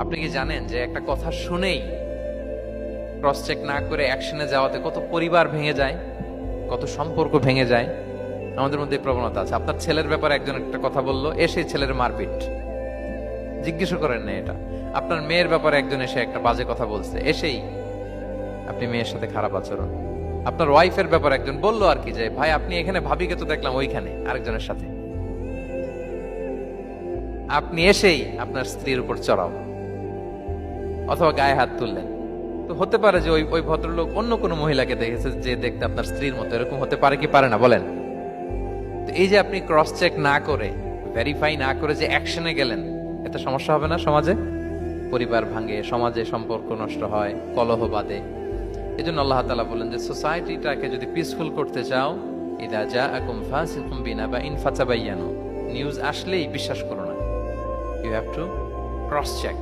আপনি কি জানেন যে একটা কথা শুনেই ক্রস চেক না করে অ্যাকশনে যাওয়াতে কত পরিবার ভেঙে যায়, কত সম্পর্ক ভেঙে যায়? আমাদের মধ্যে এই প্রবণতা আছে। আপনার ছেলের ব্যাপারে একজন একটা কথা বললো, এসে ছেলের মারপিট, জিজ্ঞেস করেন না এটা। আপনার মেয়ের ব্যাপারে একজন এসে একটা বাজে কথা বলছে, এসেই আপনি মেয়ের সাথে খারাপ আচরণ। আপনার ওয়াইফের ব্যাপারে একজন বললো আর কি, যে ভাই আপনি এখানে, ভাবিকে তো দেখলাম ওইখানে আরেকজনের সাথে, আপনি এসেই আপনার স্ত্রীর উপর চড়াও অথবা গায়ে হাত তুললেন। তো হতে পারে যে ওই ওই ভদ্রলোক অন্য কোনো মহিলাকে দেখেছে যে দেখতে আপনার স্ত্রীর মতো, এরকম হতে পারে কি পারে না বলেন? তো এই যে আপনি ক্রস চেক না করে, ভেরিফাই না করে যে অ্যাকশনে গেলেন, এতে সমস্যা হবে না সমাজে? পরিবার ভাঙে, সমাজে সম্পর্ক নষ্ট হয়, কলহ বাঁধে। এই জন্য আল্লাহ তাআলা বলেন যে সোসাইটিটাকে যদি পিসফুল করতে চাও, ইদা জাআকুম ফাসিকুম বিনাবাইন ফাতাবায়ানু, নিউজ আসলেই বিশ্বাস করো না, you have to cross check.